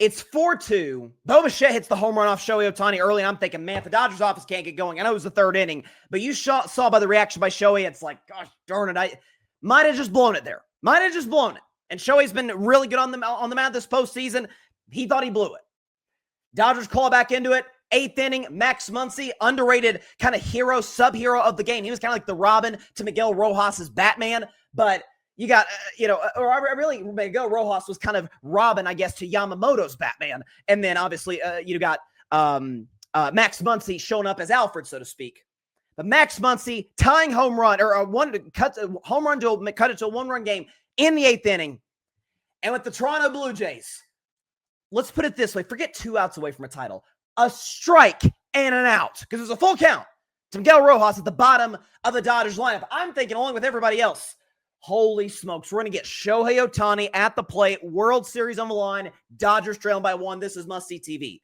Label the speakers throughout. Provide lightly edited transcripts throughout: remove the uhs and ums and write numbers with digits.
Speaker 1: It's 4-2. Bo Bichette hits the home run off Shohei Ohtani early, and I'm thinking, man, if the Dodgers offense can't get going. I know it was the third inning, but you saw by the reaction by Shohei, it's like, gosh darn it, I might have just blown it there. Might have just blown it. And Shohei's been really good on the mound this postseason. He thought he blew it. Dodgers call back into it. 8th inning, Max Muncy, underrated kind of hero, sub-hero of the game. He was kind of like the Robin to Miguel Rojas's Batman, but you got, really, Miguel Rojas was kind of Robin, I guess, to Yamamoto's Batman. And then, obviously, you got Max Muncy showing up as Alfred, so to speak. But Max Muncy tying home run, or home run to cut it to a one-run game in the 8th inning. And with the Toronto Blue Jays, let's put it this way, forget 2 outs away from a title. A strike and an out, because it was a full count to Miguel Rojas at the bottom of the Dodgers lineup. I'm thinking, along with everybody else, holy smokes, we're going to get Shohei Ohtani at the plate, World Series on the line, Dodgers trailing by 1. This is must-see TV.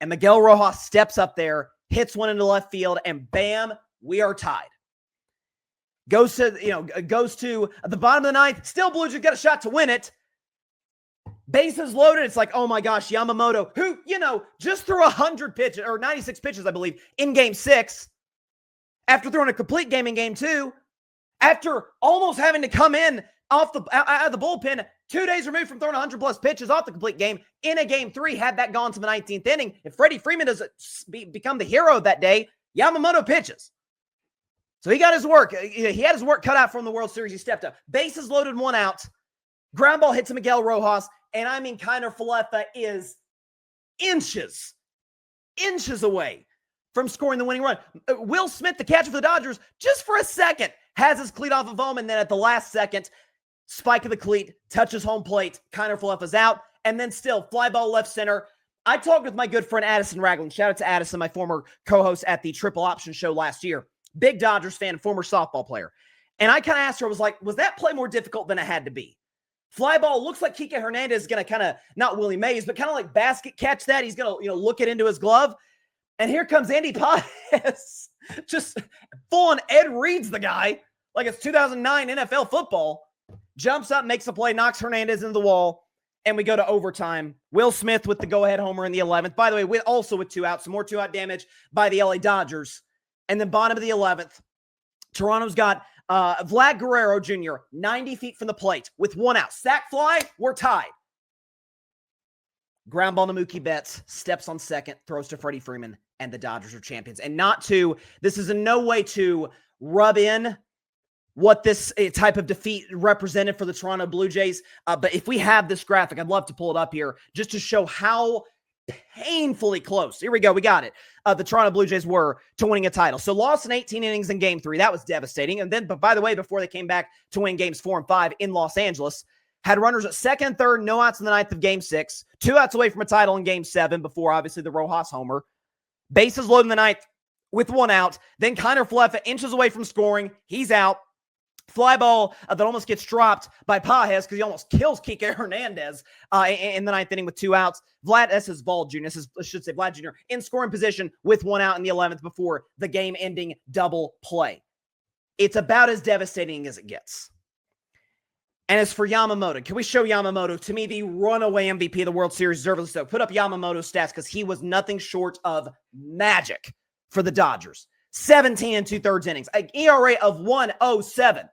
Speaker 1: And Miguel Rojas steps up there, hits one into left field, and bam, we are tied. Goes to the bottom of the 9th. Still Blue Jays got a shot to win it. Bases loaded. It's like, oh my gosh, Yamamoto, who, just threw 100 pitches, or 96 pitches, I believe, in Game 6, after throwing a complete game in Game 2, after almost having to come in out of the bullpen 2 days removed from throwing 100-plus pitches off the complete game in a Game 3, had that gone to the 19th inning. If Freddie Freeman doesn't become the hero of that day, Yamamoto pitches. So he got his work. He had his work cut out from the World Series. He stepped up. Bases loaded, 1 out. Ground ball hit to Miguel Rojas. And I mean, Kiner Falefa is inches away from scoring the winning run. Will Smith, the catcher for the Dodgers, just for a second, has his cleat off of home. And then at the last second, spike of the cleat, touches home plate. Kiner Falefa's out. And then still, fly ball left center. I talked with my good friend Addison Ragland. Shout out to Addison, my former co-host at the Triple Option Show last year. Big Dodgers fan, former softball player. And I kind of asked her, I was like, was that play more difficult than it had to be? Fly ball looks like Kike Hernandez is going to kind of, not Willie Mays, but kind of like basket catch that. He's going to, look it into his glove. And here comes Andy Paez. Just full on Ed Reed's the guy, like it's 2009 NFL football. Jumps up, makes a play, knocks Hernandez into the wall, and we go to overtime. Will Smith with the go-ahead homer in the 11th. By the way, also with 2 outs, some more 2-out damage by the LA Dodgers. And then bottom of the 11th, Toronto's got Vlad Guerrero Jr., 90 feet from the plate with 1 out. Sack fly, we're tied. Ground ball to Mookie Betts, steps on second, throws to Freddie Freeman, and the Dodgers are champions. And this is in no way to rub in what this type of defeat represented for the Toronto Blue Jays. But if we have this graphic, I'd love to pull it up here just to show how painfully close. Here we go. We got it. The Toronto Blue Jays were to winning a title. So lost in 18 innings in Game 3. That was devastating. And then, but by the way, before they came back to win Games 4 and 5 in Los Angeles, had runners at second and third, no outs in the 9th of Game 6, 2 outs away from a title in Game 7 before, obviously, the Rojas homer. Bases loaded in the 9th with 1 out. Then Kiner Falefa inches away from scoring. He's out. Fly ball that almost gets dropped by Paez because he almost kills Kike Hernandez in the 9th inning with 2 outs. Vlad Jr. in scoring position with 1 out in the 11th before the game-ending double play. It's about as devastating as it gets. And as for Yamamoto, can we show Yamamoto, to me, the runaway MVP of the World Series, deservedly so. Put up Yamamoto's stats because he was nothing short of magic for the Dodgers. 17 and 2/3 innings, an ERA of 1.07.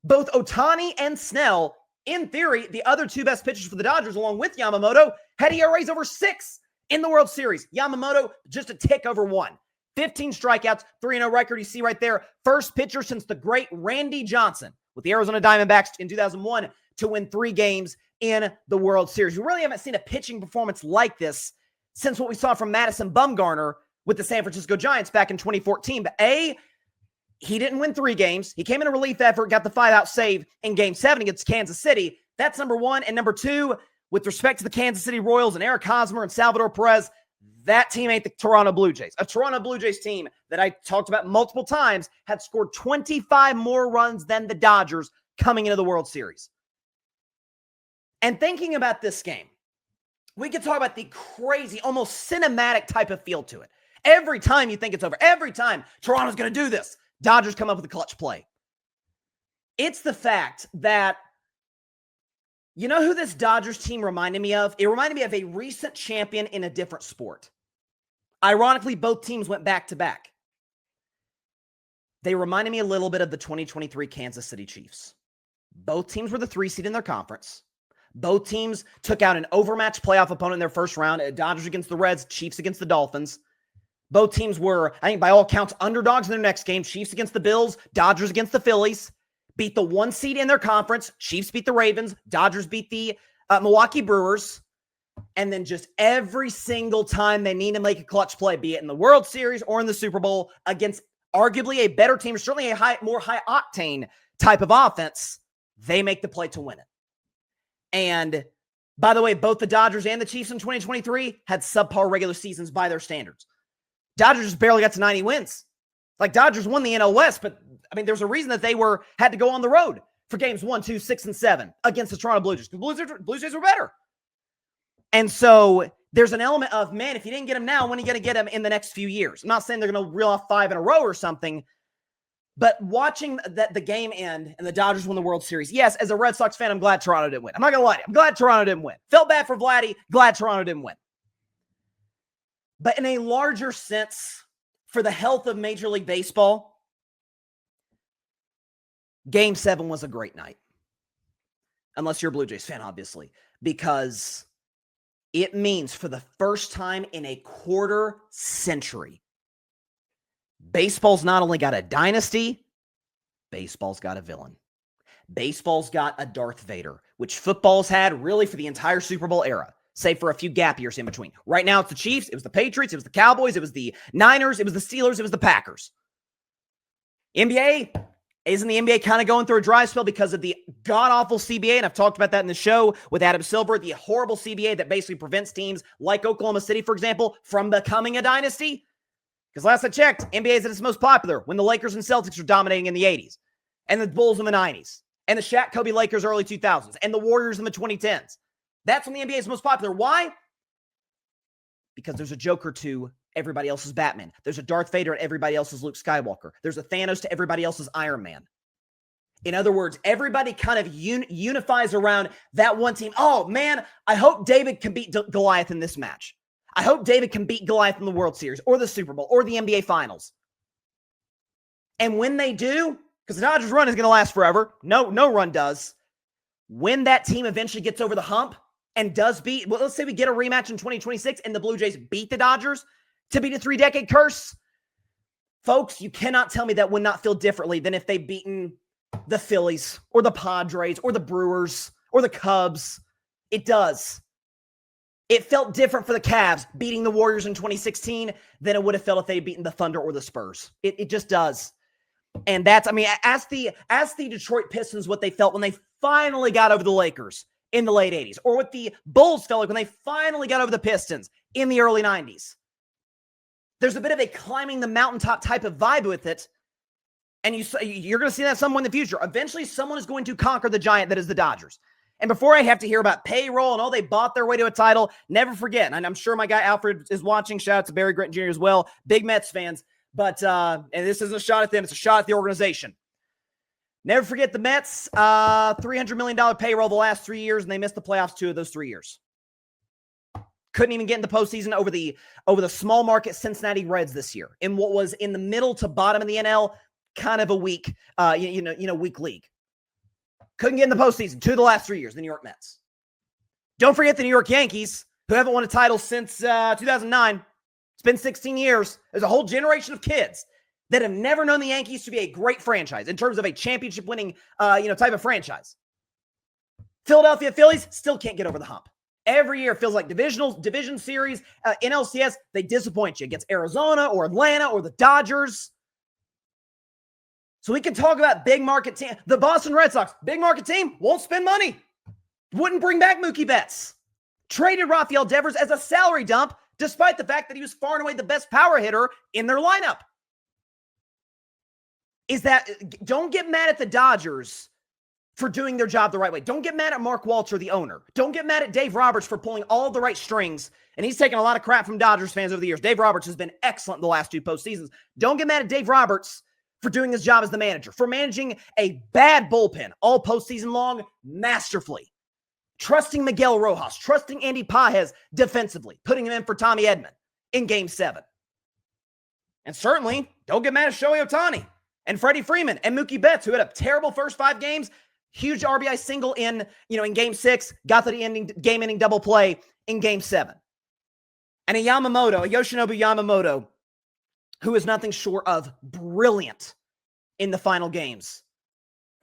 Speaker 1: Both Ohtani and Snell, in theory, the other 2 best pitchers for the Dodgers, along with Yamamoto, had ERAs over 6 in the World Series. Yamamoto, just a tick over 1. 15 strikeouts, 3-0 record. You see right there, first pitcher since the great Randy Johnson with the Arizona Diamondbacks in 2001 to win 3 games in the World Series. We really haven't seen a pitching performance like this since what we saw from Madison Bumgarner with the San Francisco Giants back in 2014. But he didn't win 3 games. He came in a relief effort, got the 5-out save in Game 7 against Kansas City. That's number 1. And number 2, with respect to the Kansas City Royals and Eric Hosmer and Salvador Perez, that team ain't the Toronto Blue Jays. A Toronto Blue Jays team that I talked about multiple times had scored 25 more runs than the Dodgers coming into the World Series. And thinking about this game, we could talk about the crazy, almost cinematic type of feel to it. Every time you think it's over, every time Toronto's going to do this, Dodgers come up with a clutch play. It's the fact that You know who this Dodgers team reminded me of? It reminded me of a recent champion in a different sport. Ironically, both teams went back-to-back. They reminded me a little bit of the 2023 Kansas City Chiefs. Both teams were the 3 seed in their conference. Both teams took out an overmatched playoff opponent in their first round. Dodgers against the Reds, Chiefs against the Dolphins. Both teams were, I think by all counts, underdogs in their next game. Chiefs against the Bills, Dodgers against the Phillies. Beat the 1 seed in their conference. Chiefs beat the Ravens. Dodgers beat the Milwaukee Brewers. And then just every single time they need to make a clutch play, be it in the World Series or in the Super Bowl, against arguably a better team, certainly a more high-octane type of offense, they make the play to win it. And by the way, both the Dodgers and the Chiefs in 2023 had subpar regular seasons by their standards. Dodgers just barely got to 90 wins. Like, Dodgers won the NL West, but I mean, there's a reason that they had to go on the road for games 1, 2, 6, and 7 against the Toronto Blue Jays. The Blue Jays were better. And so there's an element of, man, if you didn't get them now, when are you going to get them in the next few years? I'm not saying they're going to reel off 5 in a row or something, but watching the game end and the Dodgers win the World Series, yes, as a Red Sox fan, I'm glad Toronto didn't win. I'm not going to lie to you. I'm glad Toronto didn't win. Felt bad for Vladdy. Glad Toronto didn't win. But in a larger sense, for the health of Major League Baseball, Game 7 was a great night. Unless you're a Blue Jays fan, obviously. Because it means for the first time in a quarter century, baseball's not only got a dynasty, baseball's got a villain. Baseball's got a Darth Vader, which football's had really for the entire Super Bowl era, save for a few gap years in between. Right now, it's the Chiefs, it was the Patriots, it was the Cowboys, it was the Niners, it was the Steelers, it was the Packers. NBA, isn't the NBA kind of going through a dry spell because of the god-awful CBA? And I've talked about that in the show with Adam Silver, the horrible CBA that basically prevents teams like Oklahoma City, for example, from becoming a dynasty. Because last I checked, NBA is at its most popular when the Lakers and Celtics were dominating in the 80s, and the Bulls in the 90s, and the Shaq Kobe Lakers early 2000s, and the Warriors in the 2010s. That's when the NBA is most popular. Why? Because there's a Joker to everybody else's Batman. There's a Darth Vader to everybody else's Luke Skywalker. There's a Thanos to everybody else's Iron Man. In other words, everybody kind of unifies around that one team. Oh, man, I hope David can beat Goliath in this match. I hope David can beat Goliath in the World Series or the Super Bowl or the NBA Finals. And when they do, because the Dodgers run is going to last forever. No run does. When that team eventually gets over the hump and does beat, well, let's say we get a rematch in 2026 and the Blue Jays beat the Dodgers to beat a 3-decade curse. Folks, you cannot tell me that would not feel differently than if they'd beaten the Phillies or the Padres or the Brewers or the Cubs. It does. It felt different for the Cavs beating the Warriors in 2016 than it would have felt if they'd beaten the Thunder or the Spurs. It just does. And that's, I mean, ask the Detroit Pistons what they felt when they finally got over the Lakers in the late 80s, or what the Bulls felt like when they finally got over the Pistons in the early 90s. There's a bit of a climbing the mountaintop type of vibe with it, and you're going to see that somewhere in the future. Eventually, someone is going to conquer the giant that is the Dodgers. And before I have to hear about payroll and they bought their way to a title, never forget, and I'm sure my guy Alfred is watching, shout out to Barry Gritton Jr. as well, big Mets fans, but, and this isn't a shot at them, it's a shot at the organization. Never forget the Mets, $300 million payroll the last 3 years, and they missed the playoffs 2 of those 3 years. Couldn't even get in the postseason over the small market Cincinnati Reds this year in what was in the middle to bottom of the NL, kind of a weak, weak league. Couldn't get in the postseason 2 of the last 3 years, the New York Mets. Don't forget the New York Yankees, who haven't won a title since 2009. It's been 16 years. There's a whole generation of kids that have never known the Yankees to be a great franchise in terms of a championship-winning, type of franchise. Philadelphia Phillies still can't get over the hump. Every year it feels like division series, NLCS, they disappoint you against Arizona or Atlanta or the Dodgers. So we can talk about big market team. The Boston Red Sox, big market team, won't spend money. Wouldn't bring back Mookie Betts. Traded Rafael Devers as a salary dump, despite the fact that he was far and away the best power hitter in their lineup. Don't get mad at the Dodgers for doing their job the right way. Don't get mad at Mark Walter, the owner. Don't get mad at Dave Roberts for pulling all the right strings. And he's taken a lot of crap from Dodgers fans over the years. Dave Roberts has been excellent the last 2 postseasons. Don't get mad at Dave Roberts for doing his job as the manager, for managing a bad bullpen all postseason long masterfully. trusting Miguel Rojas, trusting Andy Pajes defensively, putting him in for Tommy Edman in Game 7. And certainly, don't get mad at Shohei Ohtani and Freddie Freeman and Mookie Betts, who had a terrible first 5 games, huge RBI single in Game 6, got the game-ending double play in Game 7. And a Yoshinobu Yamamoto, who is nothing short of brilliant in the final games.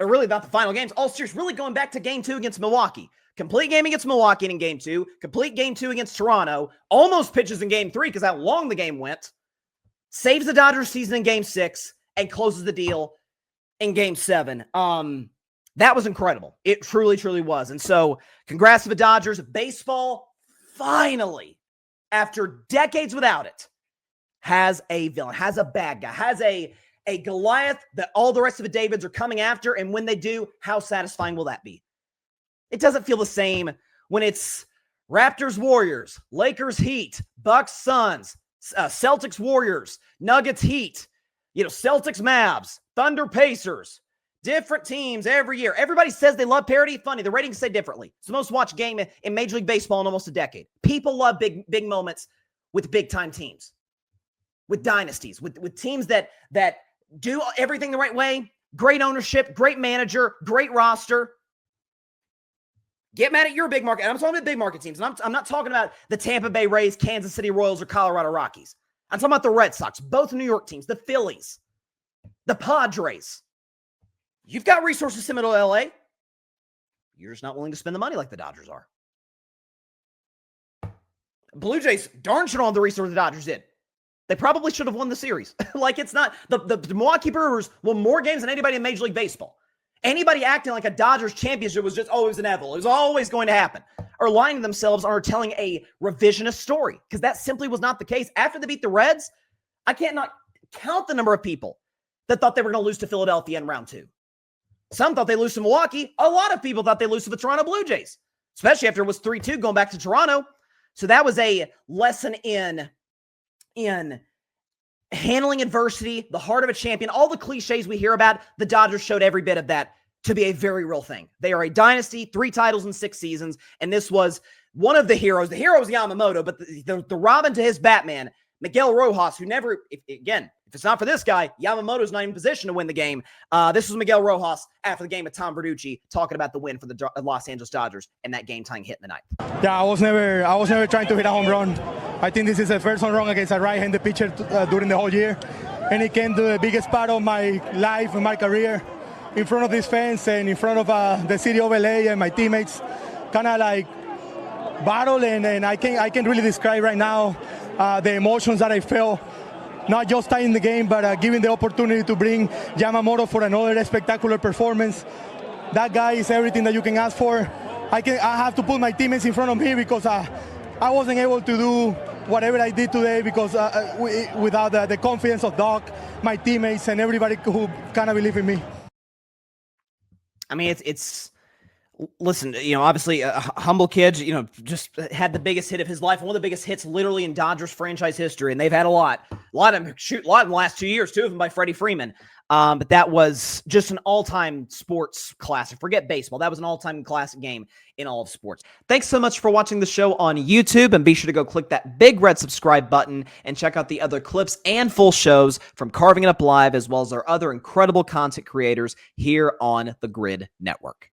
Speaker 1: Or really not the final games, all series, really going back to Game 2 against Milwaukee. Complete game against Milwaukee in Game 2, complete Game 2 against Toronto, almost pitches in Game 3 because how long the game went, saves the Dodgers season in Game 6, and closes the deal in Game 7. That was incredible. It truly, truly was. And so, congrats to the Dodgers. Baseball, finally, after decades without it, has a villain, has a bad guy, has a Goliath that all the rest of the Davids are coming after. And when they do, how satisfying will that be? It doesn't feel the same when it's Raptors Warriors, Lakers Heat, Bucks Suns, Celtics Warriors, Nuggets Heat, Celtics Mavs, Thunder Pacers, different teams every year. Everybody says they love parity. Funny, the ratings say differently. It's the most watched game in Major League Baseball in almost a decade. People love big moments with big-time teams, with dynasties, with teams that do everything the right way, great ownership, great manager, great roster. Get mad at your big market. And I'm talking about big market teams. And I'm not talking about the Tampa Bay Rays, Kansas City Royals, or Colorado Rockies. I'm talking about the Red Sox, both New York teams, the Phillies, the Padres. You've got resources similar to LA. You're just not willing to spend the money like the Dodgers are. Blue Jays darn sure don't have the resources the Dodgers did. They probably should have won the series. It's not the Milwaukee Brewers won more games than anybody in Major League Baseball. Anybody acting like a Dodgers championship was just always inevitable. It was always going to happen. Or lying to themselves or telling a revisionist story, because that simply was not the case. After they beat the Reds, I can't not count the number of people that thought they were going to lose to Philadelphia in round 2. Some thought they'd lose to Milwaukee. A lot of people thought they'd lose to the Toronto Blue Jays, especially after it was 3-2 going back to Toronto. So that was a lesson in handling adversity, the heart of a champion, all the cliches we hear about. The Dodgers showed every bit of that to be a very real thing. They are a dynasty, 3 titles in 6 seasons, and this was one of the heroes. The hero was Yamamoto, but the Robin to his Batman, Miguel Rojas, who never, if it's not for this guy, Yamamoto's not even in position to win the game. This was Miguel Rojas after the game with Tom Verducci talking about the win for the Los Angeles Dodgers and that game-tying hit in the 9th.
Speaker 2: Yeah, I was never trying to hit a home run. I think this is the first home run against a right-handed pitcher during the whole year, and it came to the biggest part of my life and my career, in front of these fans and in front of the city of LA and my teammates. Kind of like battle, and I can really describe right now the emotions that I felt. Not just tying the game, but giving the opportunity to bring Yamamoto for another spectacular performance. That guy is everything that you can ask for. I have to put my teammates in front of me because I wasn't able to do whatever I did today because without the confidence of Doc, my teammates, and everybody who kind of believe in me.
Speaker 1: I mean, listen, obviously a humble kid, just had the biggest hit of his life, one of the biggest hits literally in Dodgers franchise history. And they've had a lot of them in the last 2 years, 2 of them by Freddie Freeman. But that was just an all-time sports classic. Forget baseball. That was an all-time classic game in all of sports. Thanks so much for watching the show on YouTube, and be sure to go click that big red subscribe button and check out the other clips and full shows from Carving It Up Live, as well as our other incredible content creators here on the Grid Network.